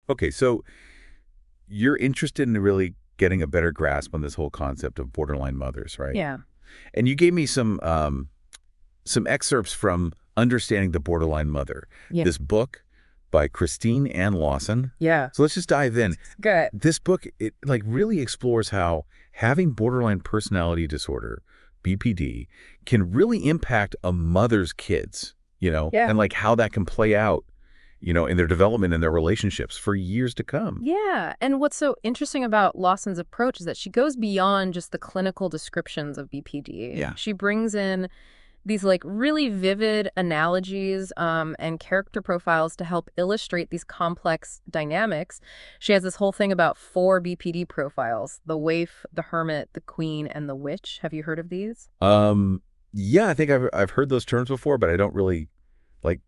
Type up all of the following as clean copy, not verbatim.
Okay, so you're interested in really getting a better grasp on this whole concept of borderline mothers, right? Yeah. And you gave me some excerpts from Understanding the Borderline Mother, Yeah. this book by Christine Ann Lawson. Yeah. So let's just dive in. Good. This book, it like really explores how having borderline personality disorder, BPD, can really impact a mother's kids, Yeah. and like how that can play out, in their development and their relationships for years to come. Yeah. And what's so interesting about Lawson's approach is that she goes beyond just the clinical descriptions of BPD. Yeah. She brings in these like really vivid analogies and character profiles to help illustrate these complex dynamics. She has this whole thing about 4 BPD profiles: the waif, the hermit, the queen, and the witch. Have you heard of these? Yeah, I think I've heard those terms before, but I don't really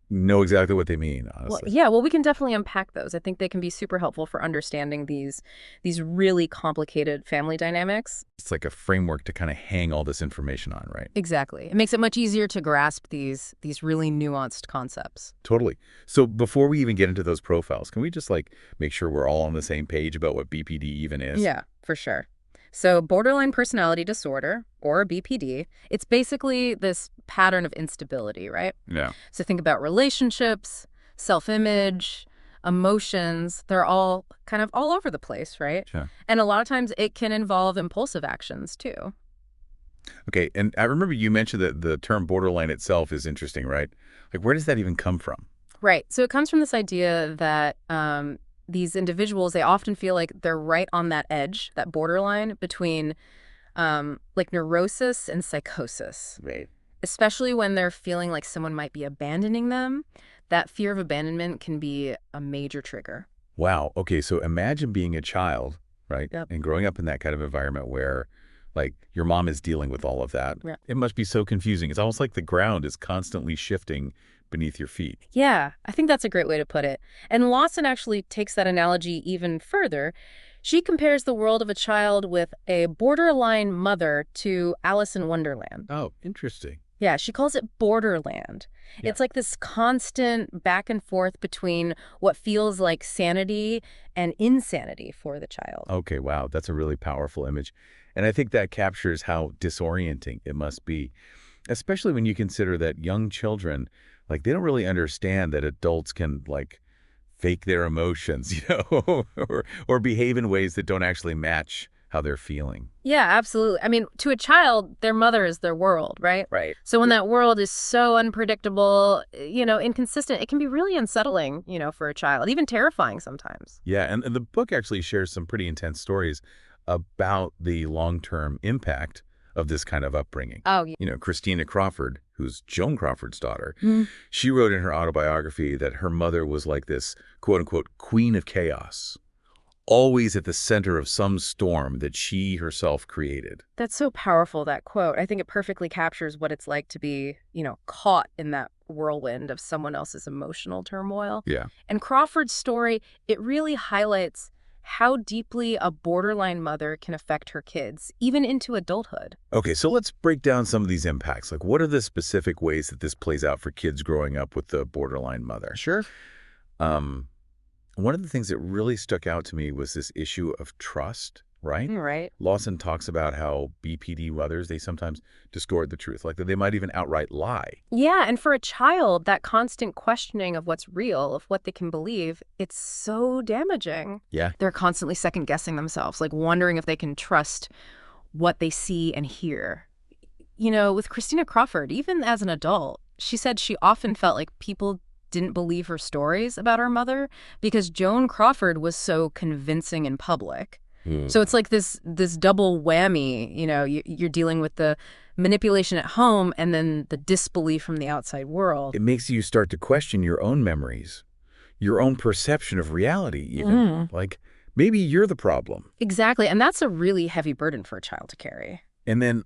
know exactly what they mean, Well, honestly. yeah, well, we can definitely unpack those. I think they can be super helpful for understanding these really complicated family dynamics. It's like a framework to kind of hang all this information on, right? Exactly. It makes it much easier to grasp these really nuanced concepts. Totally. So before we even get into those profiles, can we just make sure we're all on the same page about what BPD even is? Yeah, for sure. So borderline personality disorder, or BPD, it's basically this pattern of instability, right? Yeah. So think about relationships, self-image, emotions. They're all kind of all over the place, right? Sure. And a lot of times it can involve impulsive actions too. Okay, and I remember you mentioned that the term borderline itself is interesting, right? Like, where does that even come from? Right. So it comes from this idea that these individuals, they often feel like they're right on that edge, that borderline between like neurosis and psychosis, Right. especially when they're feeling like someone might be abandoning them. That fear of abandonment can be a major trigger. Wow. Okay, so imagine being a child, right? Yep. And growing up in that kind of environment where your mom is dealing with all of that. Yeah. It must be so confusing. It's almost like the ground is constantly shifting beneath your feet. Yeah, I think that's a great way to put it. And Lawson actually takes that analogy even further. She compares the world of a child with a borderline mother to Alice in Wonderland. Oh, interesting. Yeah, she calls it borderland. Yeah. It's like this constant back and forth between what feels like sanity and insanity for the child. Okay, wow. That's a really powerful image. And I think that captures how disorienting it must be, especially when you consider that young children, they don't really understand that adults can, fake their emotions, or behave in ways that don't actually match how they're feeling. Yeah, absolutely. I mean, to a child, their mother is their world, right? Right. So when that world is so unpredictable, inconsistent, it can be really unsettling, for a child, even terrifying sometimes. Yeah, and the book actually shares some pretty intense stories about the long-term impact of this kind of upbringing. Oh, yeah. Christina Crawford, who's Joan Crawford's daughter, Mhm. she wrote in her autobiography that her mother was like this, quote-unquote, queen of chaos, always at the center of some storm that she herself created. That's so powerful, that quote. I think it perfectly captures what it's like to be, caught in that whirlwind of someone else's emotional turmoil. Yeah. And Crawford's story, it really highlights how deeply a borderline mother can affect her kids, even into adulthood. Okay, so let's break down some of these impacts. What are the specific ways that this plays out for kids growing up with the borderline mother? Sure. One of the things that really stuck out to me was this issue of trust, right? Right. Lawson talks about how BPD mothers, they sometimes distort the truth, like that they might even outright lie. Yeah, and for a child, that constant questioning of what's real, of what they can believe, it's so damaging. Yeah. They're constantly second guessing themselves, like wondering if they can trust what they see and hear. With Christina Crawford, even as an adult, she said she often felt like people didn't believe her stories about her mother because Joan Crawford was so convincing in public. So it's like this double whammy, you're dealing with the manipulation at home and then the disbelief from the outside world. It makes you start to question your own memories, your own perception of reality even. Maybe you're the problem. Exactly. And that's a really heavy burden for a child to carry. And then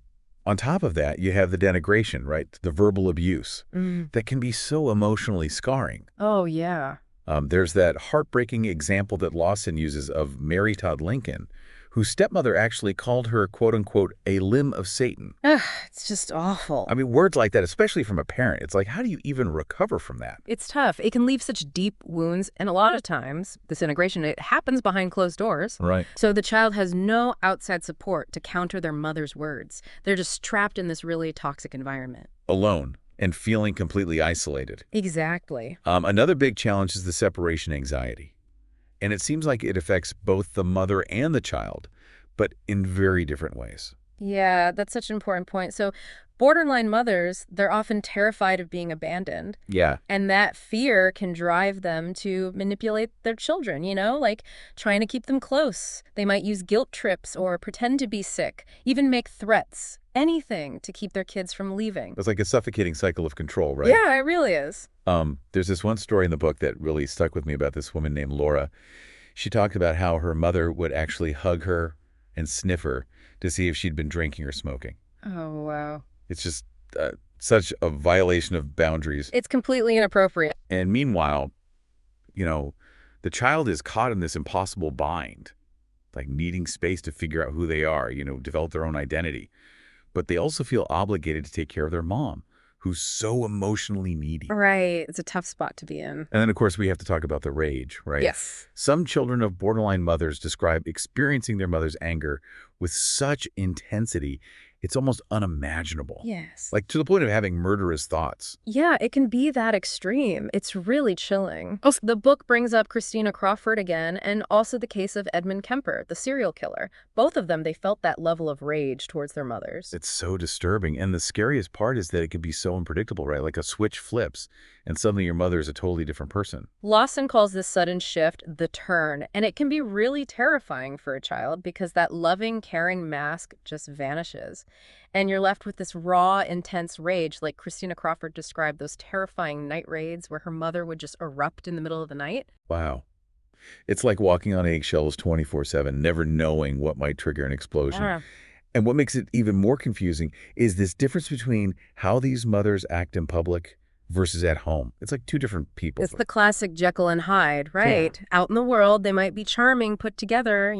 on top of that, you have the denigration, right? The verbal abuse that can be so emotionally scarring. Oh, yeah. There's that heartbreaking example that Lawson uses of Mary Todd Lincoln, whose stepmother actually called her, quote-unquote, a limb of Satan. Ugh, it's just awful. I mean, words like that, especially from a parent, it's like, how do you even recover from that? It's tough. It can leave such deep wounds, and a lot of times, this integration, it happens behind closed doors. Right. So the child has no outside support to counter their mother's words. They're just trapped in this really toxic environment. Alone and feeling completely isolated. Exactly. Another big challenge is the separation anxiety. And it seems like it affects both the mother and the child, but in very different ways. Yeah, that's such an important point. So borderline mothers, they're often terrified of being abandoned. Yeah. And that fear can drive them to manipulate their children, like trying to keep them close. They might use guilt trips or pretend to be sick, even make threats, anything to keep their kids from leaving. It's like a suffocating cycle of control, right? Yeah, it really is. There's this one story in the book that really stuck with me about this woman named Laura. She talked about how her mother would actually hug her and sniff her to see if she'd been drinking or smoking. Oh, wow. It's just such a violation of boundaries. It's completely inappropriate. And meanwhile, the child is caught in this impossible bind, like needing space to figure out who they are, develop their own identity. But they also feel obligated to take care of their mom, who's so emotionally needy. Right. It's a tough spot to be in. And then, of course, we have to talk about the rage, right? Yes. Some children of borderline mothers describe experiencing their mother's anger with such intensity, it's almost unimaginable. Yes. Like to the point of having murderous thoughts. Yeah, it can be that extreme. It's really chilling. Also, the book brings up Christina Crawford again, and also the case of Edmund Kemper, the serial killer. Both of them, they felt that level of rage towards their mothers. It's so disturbing. And the scariest part is that it can be so unpredictable, right? Like a switch flips, and suddenly your mother is a totally different person. Lawson calls this sudden shift the turn, and it can be really terrifying for a child because that loving, caring mask just vanishes. And you're left with this raw, intense rage, like Christina Crawford described those terrifying night raids where her mother would just erupt in the middle of the night. Wow. It's like walking on eggshells 24/7, never knowing what might trigger an explosion. Yeah. And what makes it even more confusing is this difference between how these mothers act in public versus at home. It's like two different people. It's the classic Jekyll and Hyde, right? Yeah. Out in the world, they might be charming, put together,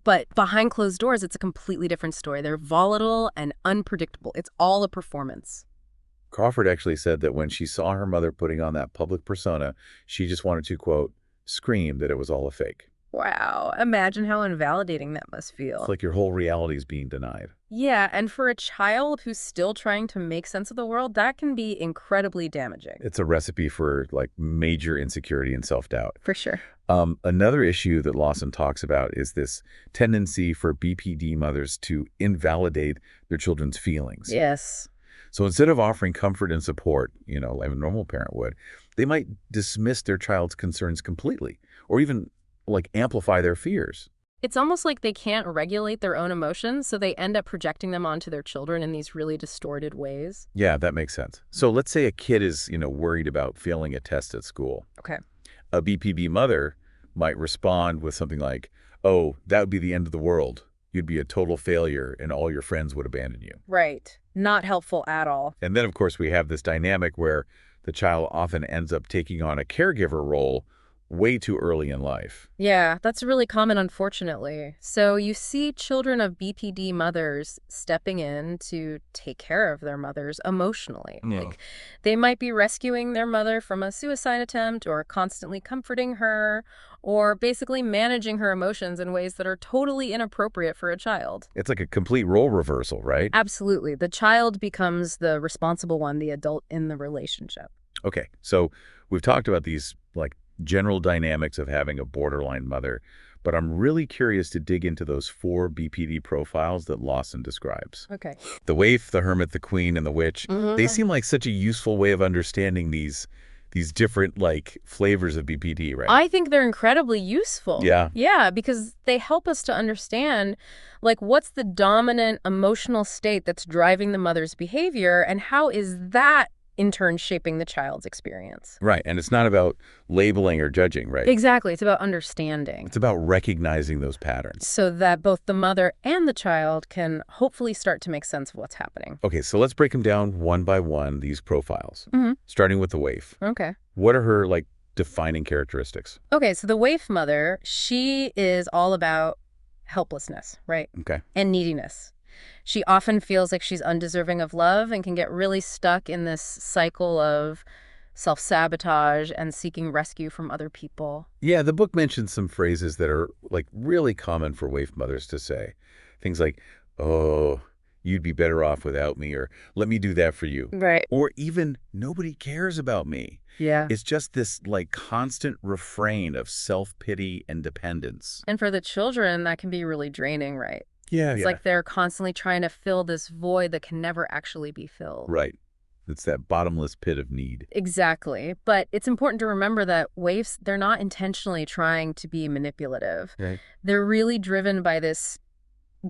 but behind closed doors, it's a completely different story. They're volatile and unpredictable. It's all a performance. Crawford actually said that when she saw her mother putting on that public persona, she just wanted to, quote, scream that it was all a fake. Wow. Imagine how invalidating that must feel. It's like your whole reality is being denied. Yeah, and for a child who's still trying to make sense of the world, that can be incredibly damaging. It's a recipe for like major insecurity and self-doubt. For sure. Another issue that Lawson talks about is this tendency for BPD mothers to invalidate their children's feelings. Yes. So instead of offering comfort and support, like a normal parent would, they might dismiss their child's concerns completely, or even like amplify their fears. It's almost like they can't regulate their own emotions, so they end up projecting them onto their children in these really distorted ways. Yeah, that makes sense. So let's say a kid is, worried about failing a test at school. Okay. A BPD mother might respond with something like, oh, that would be the end of the world. You'd be a total failure and all your friends would abandon you. Right. Not helpful at all. And then, of course, we have this dynamic where the child often ends up taking on a caregiver role way too early in life. Yeah, that's really common, unfortunately. So you see children of BPD mothers stepping in to take care of their mothers emotionally. Yeah. Like they might be rescuing their mother from a suicide attempt or constantly comforting her or basically managing her emotions in ways that are totally inappropriate for a child. It's like a complete role reversal, right? Absolutely. The child becomes the responsible one, the adult in the relationship. Okay, so we've talked about these like general dynamics of having a borderline mother, but I'm really curious to dig into those 4 BPD profiles that Lawson describes. Okay. The waif, the hermit, the queen, and the witch, they seem like such a useful way of understanding these different like flavors of BPD, right? I think they're incredibly useful. Yeah. Yeah, because they help us to understand like what's the dominant emotional state that's driving the mother's behavior and how is that in turn shaping the child's experience. Right. And it's not about labeling or judging, right? Exactly. It's about understanding. It's about recognizing those patterns. So that both the mother and the child can hopefully start to make sense of what's happening. Okay, so let's break them down one by one, these profiles, starting with the waif. Okay. What are her like defining characteristics? Okay, so the waif mother, she is all about helplessness, right? Okay. And neediness. She often feels like she's undeserving of love and can get really stuck in this cycle of self-sabotage and seeking rescue from other people. Yeah, the book mentions some phrases that are like really common for waif mothers to say. Things like, oh, you'd be better off without me, or let me do that for you. Right. Or even, nobody cares about me. Yeah. It's just this like constant refrain of self-pity and dependence. And for the children, that can be really draining, right? Yeah, It's like they're constantly trying to fill this void that can never actually be filled. Right. It's that bottomless pit of need. Exactly. But it's important to remember that waifs, they're not intentionally trying to be manipulative. Right. They're really driven by this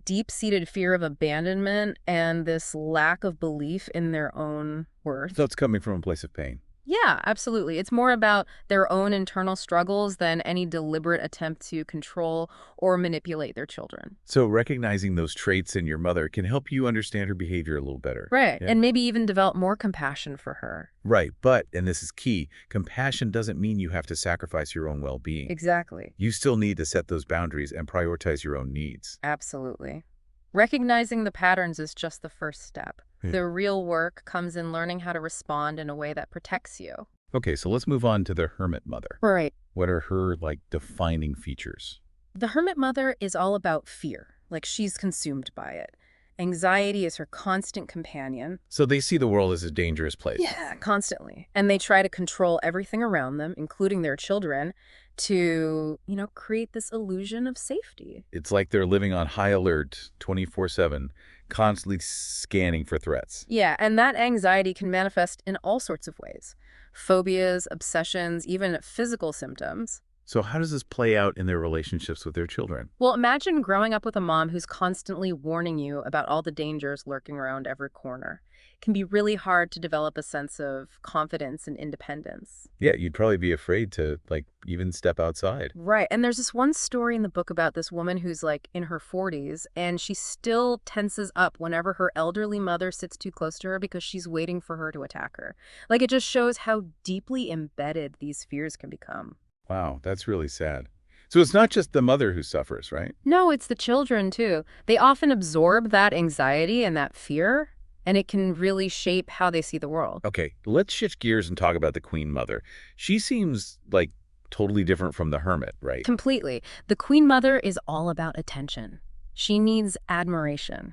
deep-seated fear of abandonment and this lack of belief in their own worth. So it's coming from a place of pain. Yeah, absolutely. It's more about their own internal struggles than any deliberate attempt to control or manipulate their children. So recognizing those traits in your mother can help you understand her behavior a little better. Right. Yeah. And maybe even develop more compassion for her. Right. But, and this is key, compassion doesn't mean you have to sacrifice your own well-being. Exactly. You still need to set those boundaries and prioritize your own needs. Absolutely. Recognizing the patterns is just the first step. Yeah. The real work comes in learning how to respond in a way that protects you. Okay, so let's move on to the hermit mother. Right. What are her, like, defining features? The hermit mother is all about fear, like she's consumed by it. Anxiety is her constant companion. So they see the world as a dangerous place. Yeah, constantly. And they try to control everything around them, including their children, to, create this illusion of safety. It's like they're living on high alert 24/7, constantly scanning for threats. Yeah, and that anxiety can manifest in all sorts of ways. Phobias, obsessions, even physical symptoms. So how does this play out in their relationships with their children? Well, imagine growing up with a mom who's constantly warning you about all the dangers lurking around every corner. It can be really hard to develop a sense of confidence and independence. Yeah, you'd probably be afraid to, like, even step outside. Right. And there's this one story in the book about this woman who's like in her 40s, and she still tenses up whenever her elderly mother sits too close to her because she's waiting for her to attack her. Like, it just shows how deeply embedded these fears can become. Wow, that's really sad. So it's not just the mother who suffers, right? No, it's the children, too. They often absorb that anxiety and that fear, and it can really shape how they see the world. Okay, let's shift gears and talk about the queen mother. She seems like totally different from the hermit, right? Completely. The queen mother is all about attention. She needs admiration,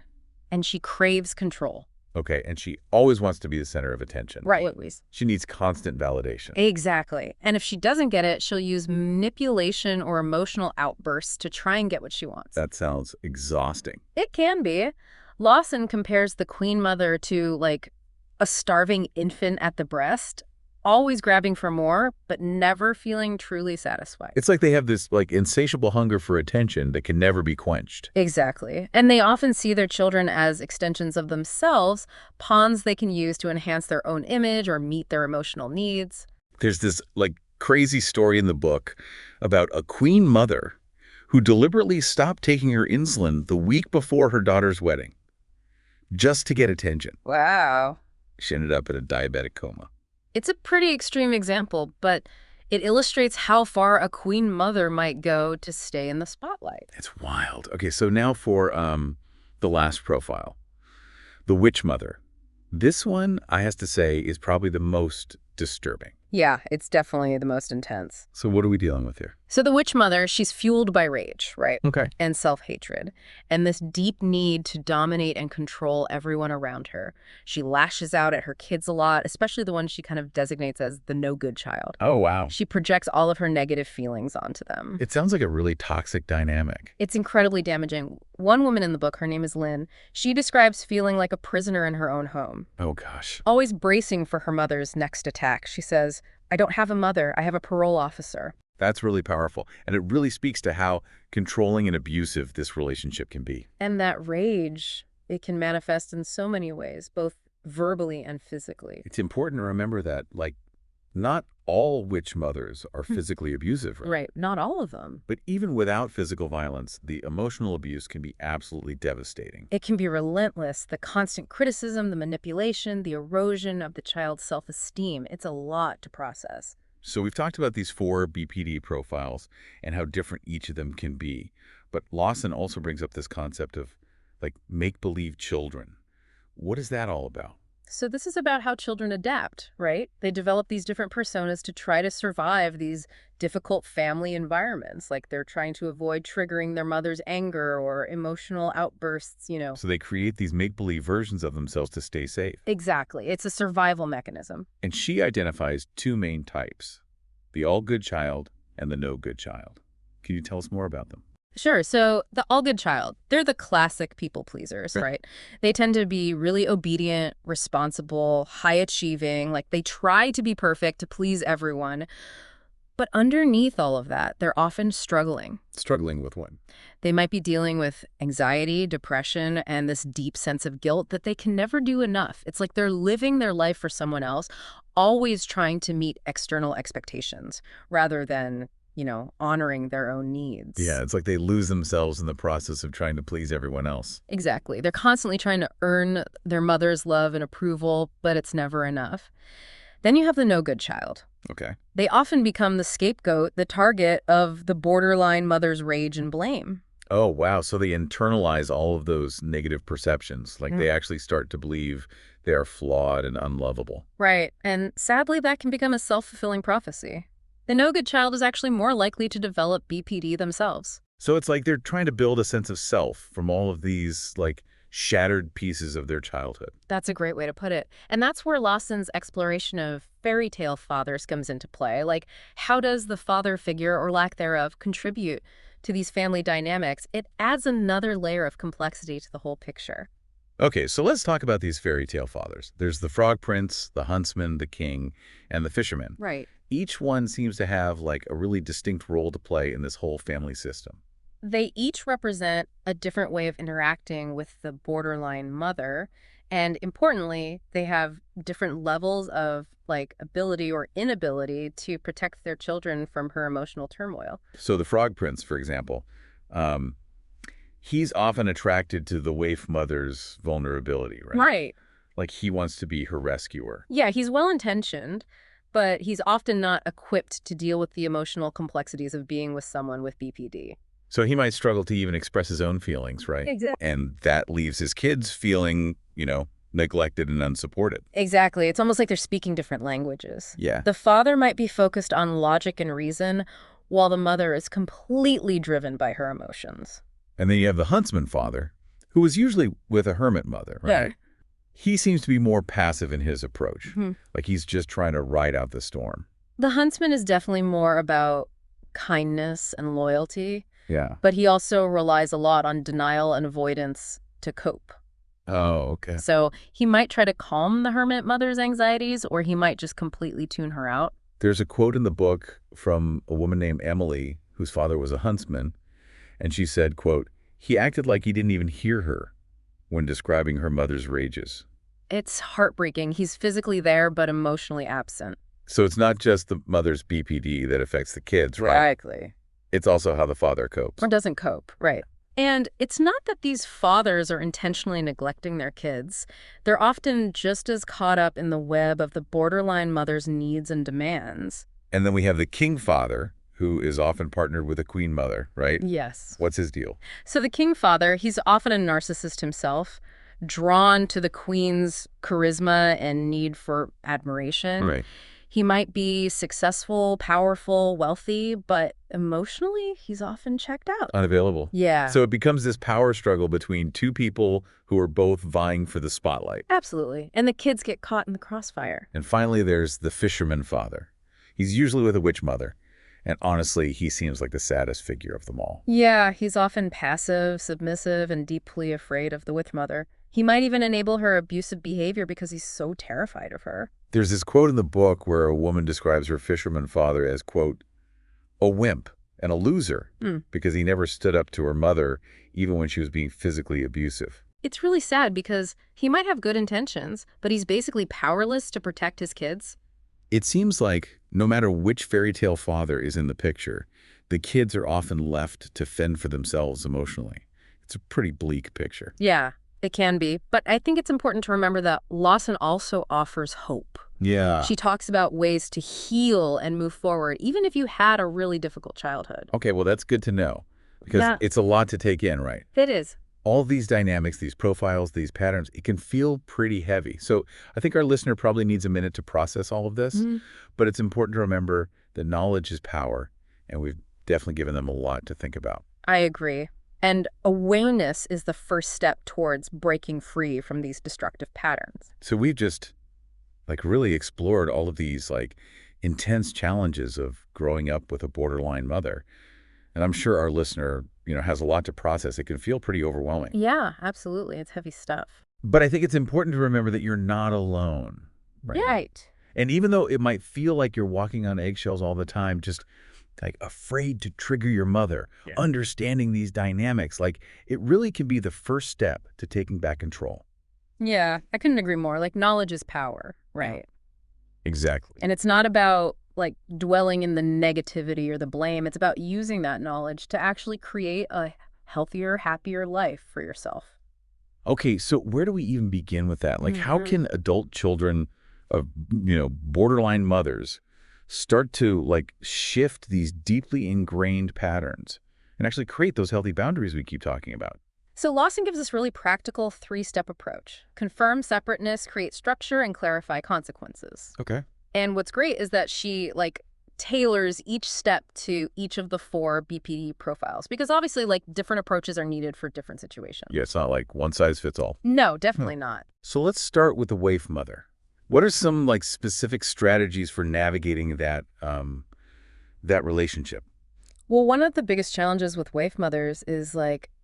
and she craves control. Okay, and she always wants to be the center of attention. Right. She needs constant validation. Exactly. And if she doesn't get it, she'll use manipulation or emotional outbursts to try and get what she wants. That sounds exhausting. It can be. Lawson compares the queen mother to, like, a starving infant at the breast, always grabbing for more, but never feeling truly satisfied. It's like they have this, like, insatiable hunger for attention that can never be quenched. Exactly. And they often see their children as extensions of themselves, pawns they can use to enhance their own image or meet their emotional needs. There's this, like, crazy story in the book about a queen mother who deliberately stopped taking her insulin the week before her daughter's wedding just to get attention. Wow. She ended up in a diabetic coma. It's a pretty extreme example, but it illustrates how far a queen mother might go to stay in the spotlight. It's wild. Okay, so now for the last profile, the witch mother. This one, I have to say, is probably the most disturbing. Yeah, it's definitely the most intense. So what are we dealing with here? So the witch mother, she's fueled by rage, right? Okay. And self-hatred, and this deep need to dominate and control everyone around her. She lashes out at her kids a lot, especially the ones she kind of designates as the no-good child. Oh, wow. She projects all of her negative feelings onto them. It sounds like a really toxic dynamic. It's incredibly damaging. One woman in the book, her name is Lynn, she describes feeling like a prisoner in her own home, Oh, gosh. always bracing for her mother's next attack. She says, "I don't have a mother, I have a parole officer." That's really powerful. And it really speaks to how controlling and abusive this relationship can be. And that rage, it can manifest in so many ways, both verbally and physically. It's important to remember that, like, not all witch mothers are physically abusive, right? Right, not all of them. But even without physical violence, the emotional abuse can be absolutely devastating. It can be relentless. The constant criticism, the manipulation, the erosion of the child's self-esteem. It's a lot to process. So we've talked about these 4 BPD profiles and how different each of them can be. But Lawson also brings up this concept of, like, make-believe children. What is that all about? So this is about how children adapt, right? They develop these different personas to try to survive these difficult family environments. Like they're trying to avoid triggering their mother's anger or emotional outbursts. So they create these make-believe versions of themselves to stay safe. Exactly. It's a survival mechanism. And she identifies 2 main types, the all-good child and the no-good child. Can you tell us more about them? Sure. So the all-good child, they're the classic people pleasers, Right. right? They tend to be really obedient, responsible, high-achieving. Like they try to be perfect to please everyone. But underneath all of that, they're often struggling. Struggling with what? They might be dealing with anxiety, depression, and this deep sense of guilt that they can never do enough. It's like they're living their life for someone else, always trying to meet external expectations rather than, honoring their own needs. Yeah, it's like they lose themselves in the process of trying to please everyone else. Exactly. They're constantly trying to earn their mother's love and approval, but it's never enough. Then you have the no-good child. Okay. They often become the scapegoat, the target of the borderline mother's rage and blame. Oh, wow. So they internalize all of those negative perceptions. Like they actually start to believe they are flawed and unlovable. Right. And sadly, that can become a self-fulfilling prophecy. The no-good child is actually more likely to develop BPD themselves. So it's like they're trying to build a sense of self from all of these, like, shattered pieces of their childhood. That's a great way to put it. And that's where Lawson's exploration of fairy tale fathers comes into play. Like, how does the father figure, or lack thereof, contribute to these family dynamics? It adds another layer of complexity to the whole picture. Okay, so let's talk about these fairy tale fathers. There's the Frog Prince, the Huntsman, the King, and the Fisherman. Right. Each one seems to have, like, a really distinct role to play in this whole family system. They each represent a different way of interacting with the borderline mother. And importantly, they have different levels of ability or inability to protect their children from her emotional turmoil. So the Frog Prince, for example, he's often attracted to the waif mother's vulnerability, right? Right. Like he wants to be her rescuer. Yeah, he's well-intentioned, but he's often not equipped to deal with the emotional complexities of being with someone with BPD. So he might struggle to even express his own feelings, right? Exactly. And that leaves his kids feeling, neglected and unsupported. Exactly. It's almost like they're speaking different languages. Yeah. The father might be focused on logic and reason, while the mother is completely driven by her emotions. And then you have the huntsman father, who is usually with a hermit mother, right? Yeah. He seems to be more passive in his approach. Mhm. Like he's just trying to ride out the storm. The huntsman is definitely more about kindness and loyalty, Yeah. but he also relies a lot on denial and avoidance to cope. Oh, okay. So he might try to calm the hermit mother's anxieties, or he might just completely tune her out. There's a quote in the book from a woman named Emily, whose father was a huntsman, and she said, quote, "He acted like he didn't even hear her when describing her mother's rages." It's heartbreaking. He's physically there, but emotionally absent. So it's not just the mother's BPD that affects the kids, right? Exactly. It's also how the father copes. Or doesn't cope, right. And it's not that these fathers are intentionally neglecting their kids. They're often just as caught up in the web of the borderline mother's needs and demands. And then we have the king father, who is often partnered with a queen mother, right? Yes. What's his deal? So the king father, he's often a narcissist himself, drawn to the queen's charisma and need for admiration. Right. He might be successful, powerful, wealthy, but emotionally, he's often checked out. Unavailable. Yeah. So it becomes this power struggle between two people who are both vying for the spotlight. Absolutely. And the kids get caught in the crossfire. And finally, there's the fisherman father. He's usually with a witch mother. And honestly, he seems like the saddest figure of them all. Yeah, he's often passive, submissive, and deeply afraid of the witch mother. He might even enable her abusive behavior because he's so terrified of her. There's this quote in the book where a woman describes her fisherman father as, quote, a wimp and a loser because he never stood up to her mother even when she was being physically abusive. It's really sad because he might have good intentions, but he's basically powerless to protect his kids. It seems like no matter which fairy tale father is in the picture, the kids are often left to fend for themselves emotionally. It's a pretty bleak picture. Yeah, it can be. But I think it's important to remember that Lawson also offers hope. Yeah. She talks about ways to heal and move forward, even if you had a really difficult childhood. Okay, well, that's good to know because Yeah, it's a lot to take in, right? it is. All these dynamics, these profiles, these patterns, it can feel pretty heavy. So I think our listener probably needs a minute to process all of this, Mhm. but it's important to remember that knowledge is power, and we've definitely given them a lot to think about. I agree. And awareness is the first step towards breaking free from these destructive patterns. So we've just really explored all of these intense challenges of growing up with a borderline mother. And I'm sure our listener, has a lot to process. It can feel pretty overwhelming. Yeah, absolutely. It's heavy stuff. But I think it's important to remember that you're not alone, right? Right. And even though it might feel like you're walking on eggshells all the time, just afraid to trigger your mother, understanding these dynamics, it really can be the first step to taking back control. Yeah, I couldn't agree more. Like, knowledge is power, right? Exactly. And it's not about dwelling in the negativity or the blame. It's about using that knowledge to actually create a healthier, happier life for yourself. Okay, so where do we even begin with that? How Mhm. can adult children of, borderline mothers start to shift these deeply ingrained patterns and actually create those healthy boundaries we keep talking about? So Lawson gives this really practical three-step approach. Confirm separateness, create structure, and clarify consequences. Okay. And what's great is that she tailors each step to each of the 4 BPD profiles, because obviously different approaches are needed for different situations. Yeah, it's not like one size fits all. No, definitely not. So let's start with the waif mother. What are some specific strategies for navigating that relationship? Well, one of the biggest challenges with waif mothers is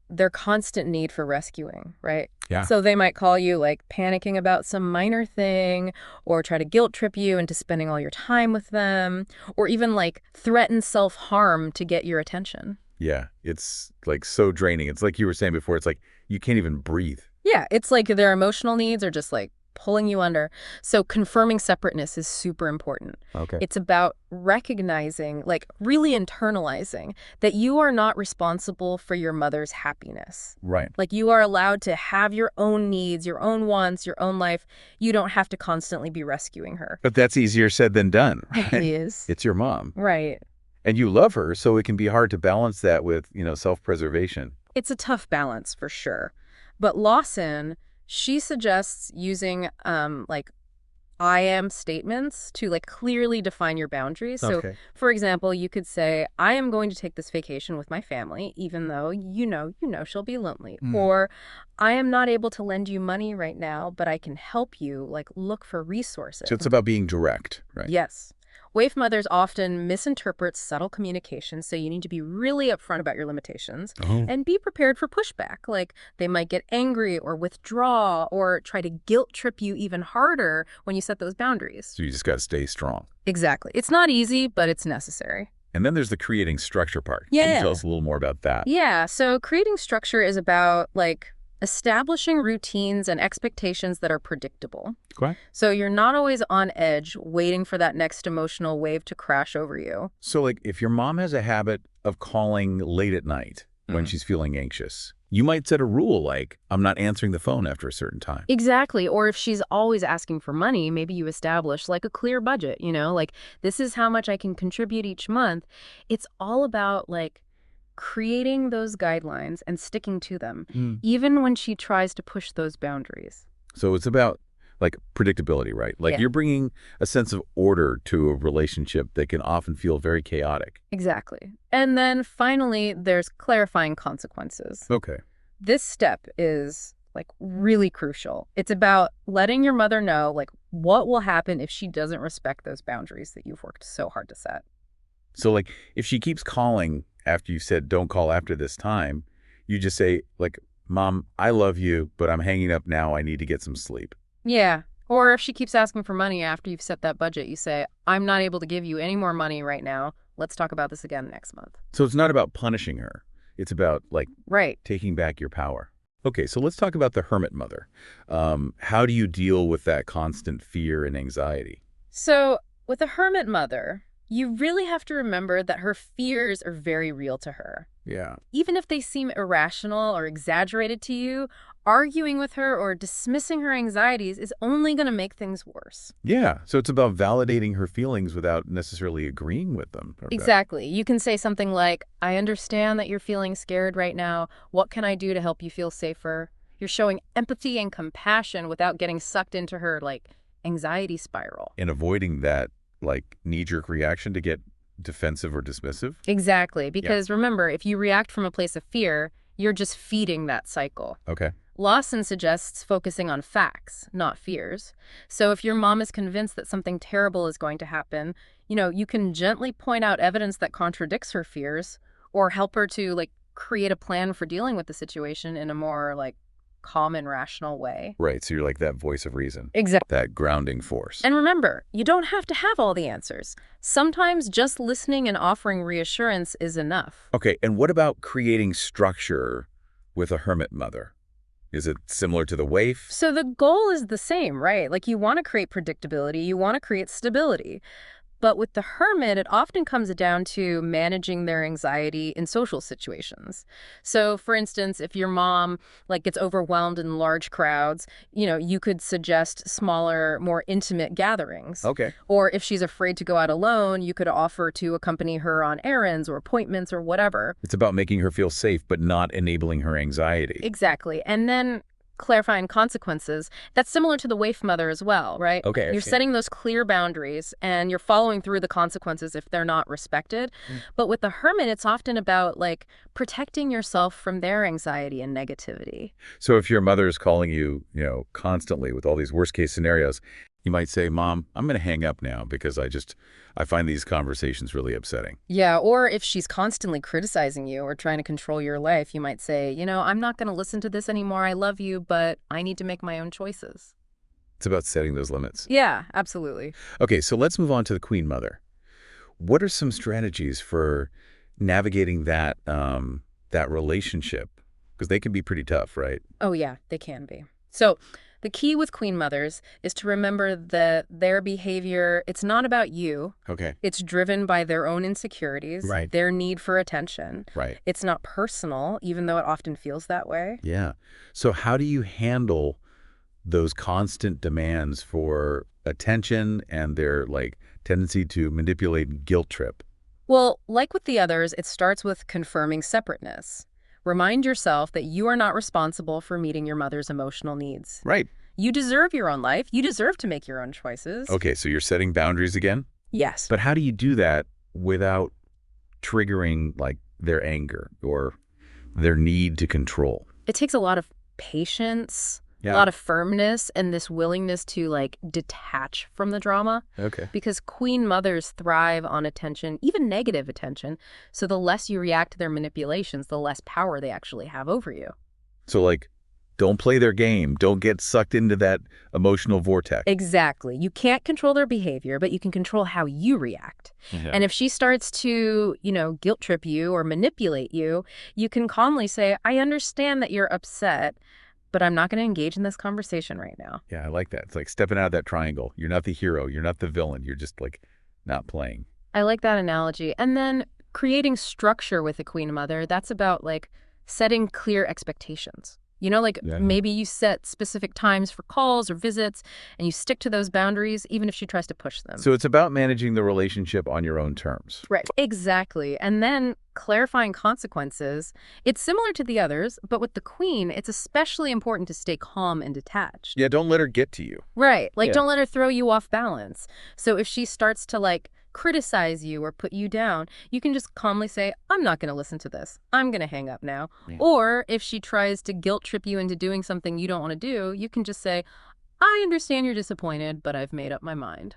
their constant need for rescuing, right? Yeah. So they might call you panicking about some minor thing, or try to guilt trip you into spending all your time with them, or even threaten self-harm to get your attention. Yeah, it's so draining. It's like you were saying before, it's like you can't even breathe. Yeah, it's their emotional needs are just pulling you under. So confirming separateness is super important. Okay. It's about recognizing, really internalizing that you are not responsible for your mother's happiness. Right. You are allowed to have your own needs, your own wants, your own life. You don't have to constantly be rescuing her. But that's easier said than done, It right? is. It's your mom. Right. And you love her, so it can be hard to balance that with, self-preservation. It's a tough balance for sure. But Lawson, she suggests using I am statements to clearly define your boundaries. So, for example, you could say, I am going to take this vacation with my family, even though you know she'll be lonely. Or I am not able to lend you money right now, but I can help you look for resources. So it's about being direct, right? Yes. Waif mothers often misinterpret subtle communication, so you need to be really upfront about your limitations and be prepared for pushback. They might get angry or withdraw or try to guilt trip you even harder when you set those boundaries. So you just got to stay strong. Exactly. It's not easy, but it's necessary. And then there's the creating structure part. Yeah. Can you tell us a little more about that? Yeah. So creating structure is about establishing routines and expectations that are predictable. Okay. So you're not always on edge waiting for that next emotional wave to crash over you. So if your mom has a habit of calling late at night when she's feeling anxious, you might set a rule I'm not answering the phone after a certain time. Exactly. Or if she's always asking for money, maybe you establish a clear budget, this is how much I can contribute each month. It's all about creating those guidelines and sticking to them, even when she tries to push those boundaries. So it's about predictability, right? Yeah. You're bringing a sense of order to a relationship that can often feel very chaotic. Exactly. And then finally, there's clarifying consequences. Okay. This step is really crucial. It's about letting your mother know what will happen if she doesn't respect those boundaries that you've worked so hard to set. So if she keeps calling after you said don't call after this time, you just say Mom, I love you, but I'm hanging up now. I need to get some sleep. Yeah. Or if she keeps asking for money after you've set that budget, you say, I'm not able to give you any more money right now. Let's talk about this again next month. So it's not about punishing her. It's about right. taking back your power. Okay, so let's talk about the hermit mother. How do you deal with that constant fear and anxiety? So with a hermit mother, you really have to remember that her fears are very real to her. Yeah. Even if they seem irrational or exaggerated to you, arguing with her or dismissing her anxieties is only going to make things worse. Yeah. So it's about validating her feelings without necessarily agreeing with them. Exactly. You can say something like, I understand that you're feeling scared right now. What can I do to help you feel safer? You're showing empathy and compassion without getting sucked into her, like, anxiety spiral. And avoiding that, like, knee-jerk reaction to get defensive or dismissive. Exactly. Because remember, if you react from a place of fear, you're just feeding that cycle. Okay. Lawson suggests focusing on facts, not fears. So if your mom is convinced that something terrible is going to happen, you can gently point out evidence that contradicts her fears or help her to, like, create a plan for dealing with the situation in a more, like, calm and rational way. Right. So you're like that voice of reason. Exactly. That grounding force. And remember, you don't have to have all the answers. Sometimes just listening and offering reassurance is enough. Okay. And what about creating structure with a hermit mother? Is it similar to the waif? So the goal is the same, right? Like, you want to create predictability, you want to create stability. But with the hermit, it often comes down to managing their anxiety in social situations. So, for instance, if your mom, like, gets overwhelmed in large crowds, you could suggest smaller, more intimate gatherings. Okay. Or if she's afraid to go out alone, you could offer to accompany her on errands or appointments or whatever. It's about making her feel safe, but not enabling her anxiety. Exactly. And then clarifying consequences, that's similar to the waif mother as well, right? Okay. You're setting those clear boundaries and you're following through the consequences if they're not respected. But with the hermit, it's often about, like, protecting yourself from their anxiety and negativity. So if your mother is calling you, constantly with all these worst case scenarios, you might say, Mom, I'm going to hang up now because I find these conversations really upsetting. Yeah, or if she's constantly criticizing you or trying to control your life, you might say, I'm not going to listen to this anymore. I love you, but I need to make my own choices. It's about setting those limits. Yeah, absolutely. Okay, so let's move on to the queen mother. What are some strategies for navigating that relationship? Because they can be pretty tough, right? Oh, yeah, they can be. So the key with queen mothers is to remember that their behavior, it's not about you. Okay. It's driven by their own insecurities, Right. their need for attention. Right. It's not personal, even though it often feels that way. Yeah. So how do you handle those constant demands for attention and their, like, tendency to manipulate and guilt trip? Well, like with the others, it starts with confirming separateness. Remind yourself that you are not responsible for meeting your mother's emotional needs. Right. You deserve your own life. You deserve to make your own choices. Okay, so you're setting boundaries again? Yes. But how do you do that without triggering, like, their anger or their need to control? It takes a lot of patience, Yeah. a lot of firmness, and this willingness to, like, detach from the drama. Okay. Because queen mothers thrive on attention, even negative attention. So the less you react to their manipulations, the less power they actually have over you. So, like, don't play their game. Don't get sucked into that emotional vortex. Exactly. You can't control their behavior, but you can control how you react. Yeah. And if she starts to, guilt trip you or manipulate you, you can calmly say, I understand that you're upset, but I'm not going to engage in this conversation right now. Yeah, I like that. It's like stepping out of that triangle. You're not the hero. You're not the villain. You're just, like, not playing. I like that analogy. And then creating structure with a queen mother, that's about, like, setting clear expectations. Yeah. Maybe you set specific times for calls or visits, and you stick to those boundaries, even if she tries to push them. So it's about managing the relationship on your own terms. Right. Exactly. And then clarifying consequences. It's similar to the others, but with the queen, it's especially important to stay calm and detached. Yeah, don't let her get to you. Right. Like, Yeah. don't let her throw you off balance. So if she starts to, like, criticize you or put you down, you can just calmly say, I'm not going to listen to this. I'm going to hang up now. Yeah. Or if she tries to guilt trip you into doing something you don't want to do, you can just say, I understand you're disappointed, but I've made up my mind.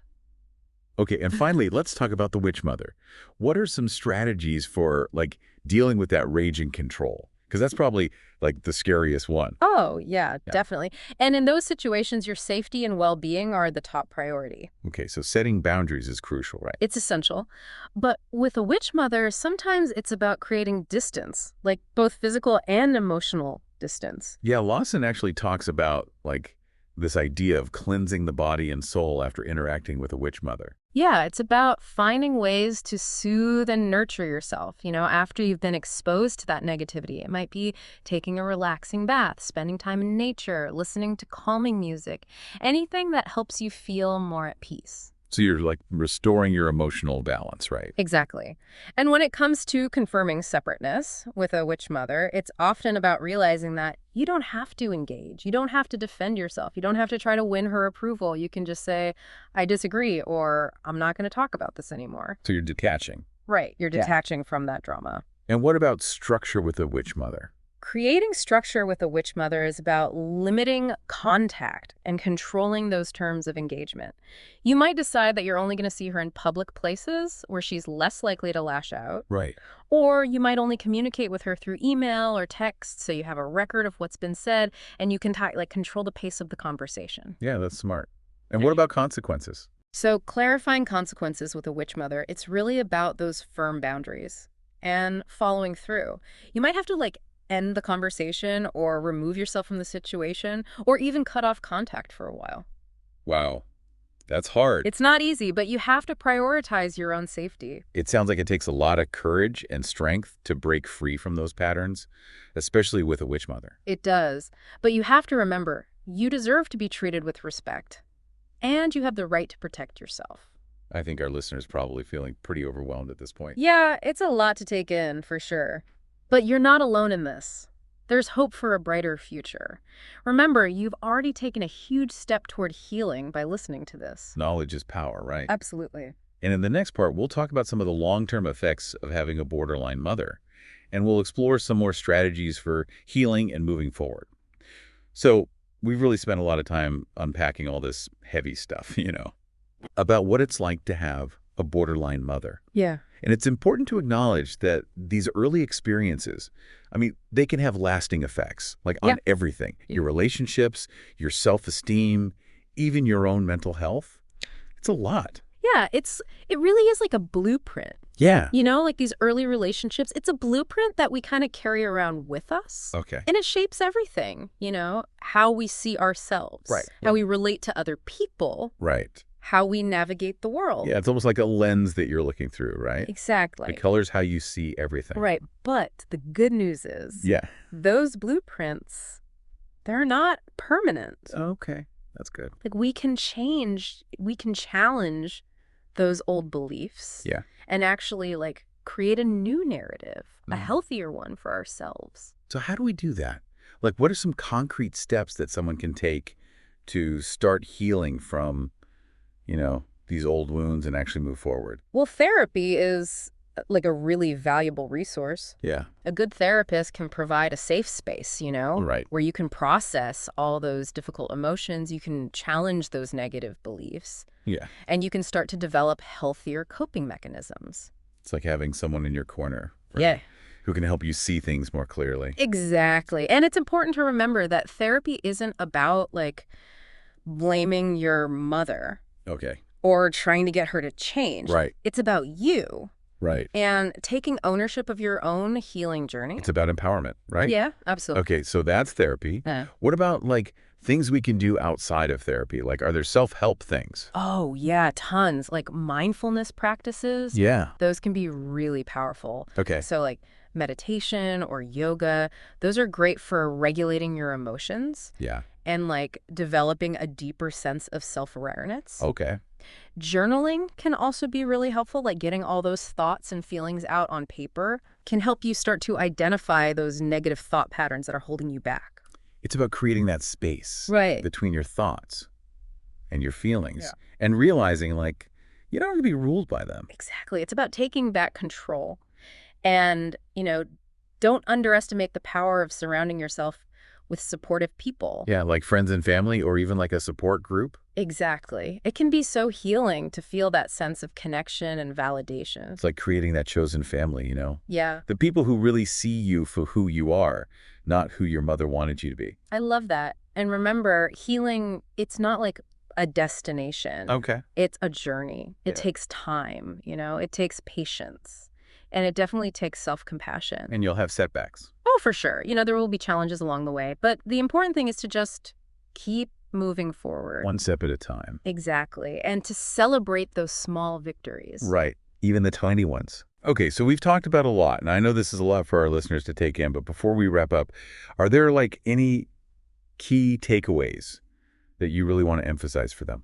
Okay, and finally, let's talk about the witch mother. What are some strategies for, like, dealing with that rage and control? Because that's probably, like, the scariest one. Oh, yeah, Yeah. definitely. And in those situations, your safety and well-being are the top priority. Okay, so setting boundaries is crucial, right? It's essential. But with a witch mother, sometimes it's about creating distance, like both physical and emotional distance. Yeah, Lawson actually talks about, like, this idea of cleansing the body and soul after interacting with a witch mother. Yeah, it's about finding ways to soothe and nurture yourself, after you've been exposed to that negativity. It might be taking a relaxing bath, spending time in nature, listening to calming music, anything that helps you feel more at peace. So you're like restoring your emotional balance, right? Exactly. And when it comes to confirming separateness with a witch mother, it's often about realizing that you don't have to engage. You don't have to defend yourself. You don't have to try to win her approval. You can just say, I disagree, or I'm not going to talk about this anymore. So you're detaching. Right. You're detaching from that drama. And what about structure with a witch mother? Creating structure with a witch mother is about limiting contact and controlling those terms of engagement. You might decide that you're only going to see her in public places where she's less likely to lash out. Right. Or you might only communicate with her through email or text so you have a record of what's been said and you can control the pace of the conversation. Yeah, that's smart. And what about consequences? So clarifying consequences with a witch mother, it's really about those firm boundaries and following through. You might have to end the conversation or remove yourself from the situation or even cut off contact for a while. Wow. That's hard. It's not easy, but you have to prioritize your own safety. It sounds like it takes a lot of courage and strength to break free from those patterns, especially with a witch mother. It does. But you have to remember, you deserve to be treated with respect. And you have the right to protect yourself. I think our listeners probably feeling pretty overwhelmed at this point. Yeah, it's a lot to take in, for sure. But you're not alone in this. There's hope for a brighter future. Remember, you've already taken a huge step toward healing by listening to this. Knowledge is power, right? Absolutely. And in the next part, we'll talk about some of the long-term effects of having a borderline mother. And we'll explore some more strategies for healing and moving forward. So we've really spent a lot of time unpacking all this heavy stuff, about what it's like to have a borderline mother. Yeah. And it's important to acknowledge that these early experiences, they can have lasting effects, on everything. Your relationships, your self-esteem, even your own mental health. It's a lot. Yeah, it really is like a blueprint. Yeah. These early relationships, it's a blueprint that we kind of carry around with us. Okay. And it shapes everything, how we see ourselves. Right. How we relate to other people. Right. How we navigate the world. Yeah, it's almost like a lens that you're looking through, right? Exactly. It colors how you see everything. Right. But the good news is, those blueprints, they're not permanent. Okay. That's good. We can challenge those old beliefs. Yeah. And actually, create a new narrative, a healthier one for ourselves. So how do we do that? What are some concrete steps that someone can take to start healing from these old wounds and actually move forward? Well, therapy is a really valuable resource. Yeah. A good therapist can provide a safe space, Right. where you can process all those difficult emotions. You can challenge those negative beliefs. Yeah. And you can start to develop healthier coping mechanisms. It's like having someone in your corner. Right? Yeah. Who can help you see things more clearly. Exactly. And it's important to remember that therapy isn't about blaming your mother. Okay. Or trying to get her to change. Right. It's about you. Right. And taking ownership of your own healing journey. It's about empowerment, right? Yeah, absolutely. Okay, so that's therapy. What about things we can do outside of therapy? Are there self-help things? Oh, yeah, tons. Mindfulness practices. Yeah. Those can be really powerful. Okay. So meditation or yoga, those are great for regulating your emotions. Yeah. And developing a deeper sense of self-awareness. Okay. Journaling can also be really helpful, getting all those thoughts and feelings out on paper can help you start to identify those negative thought patterns that are holding you back. It's about creating that space between your thoughts and your feelings and realizing you don't have to be ruled by them. Exactly. It's about taking back control. And, don't underestimate the power of surrounding yourself with supportive people. Yeah, like friends and family or even a support group. Exactly. It can be so healing to feel that sense of connection and validation. It's like creating that chosen family, Yeah. The people who really see you for who you are, not who your mother wanted you to be. I love that. And remember, healing, it's not a destination. Okay. It's a journey. It takes time, it takes patience. And it definitely takes self-compassion. And you'll have setbacks. Oh, for sure. There will be challenges along the way. But the important thing is to just keep moving forward. One step at a time. Exactly. And to celebrate those small victories. Right. Even the tiny ones. Okay, so we've talked about a lot, and I know this is a lot for our listeners to take in, but before we wrap up, are there like any key takeaways that you really want to emphasize for them?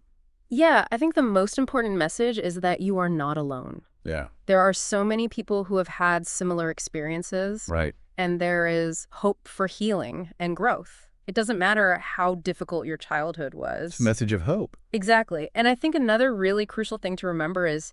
Yeah, I think the most important message is that you are not alone. Yeah. There are so many people who have had similar experiences, Right. and there is hope for healing and growth. It doesn't matter how difficult your childhood It's was. a message of hope. Exactly. And I think another really crucial thing to remember is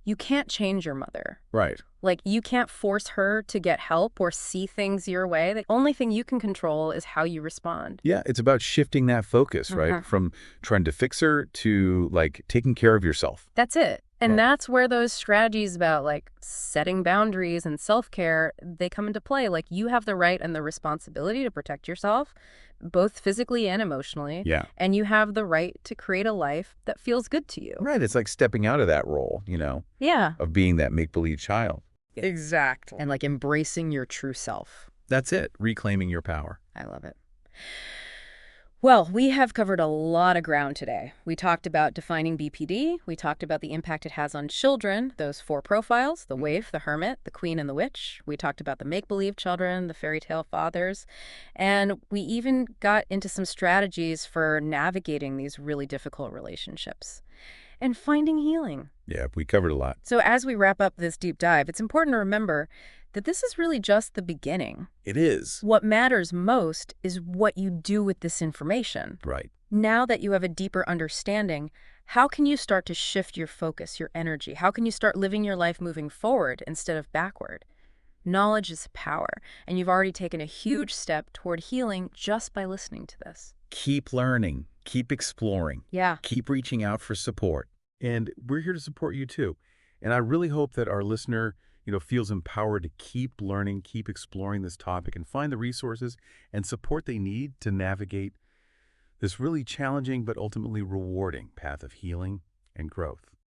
you can't change your mother. Right. Like, you can't force her to get help or see things your way. The only thing you can control is how you respond. Yeah, it's about shifting that focus, right? From trying to fix her to like taking care of yourself. That's it. And Right. that's where those strategies about like setting boundaries and self-care, they come into play. Like, you have the right and the responsibility to protect yourself, both physically and emotionally. Yeah. And you have the right to create a life that feels good to you. Right. It's like stepping out of that role, Yeah. of being that make-believe child. Exactly. And like embracing your true self. That's it. Reclaiming your power. I love it. Well, we have covered a lot of ground today. We talked about defining BPD. We talked about the impact it has on children, those 4 profiles, the waif, the hermit, the queen, and the witch. We talked about the make-believe children, the fairy tale fathers. And we even got into some strategies for navigating these really difficult relationships and finding healing. Yeah, we covered a lot. So as we wrap up this deep dive, it's important to remember that this is really just the beginning. It is. What matters most is what you do with this information. Right. Now that you have a deeper understanding, how can you start to shift your focus, your energy? How can you start living your life moving forward instead of backward? Knowledge is power, and you've already taken a huge step toward healing just by listening to this. Keep learning. Keep exploring. Yeah. Keep reaching out for support. And we're here to support you too. And I really hope that our listener, feels empowered to keep learning, keep exploring this topic, and find the resources and support they need to navigate this really challenging but ultimately rewarding path of healing and growth.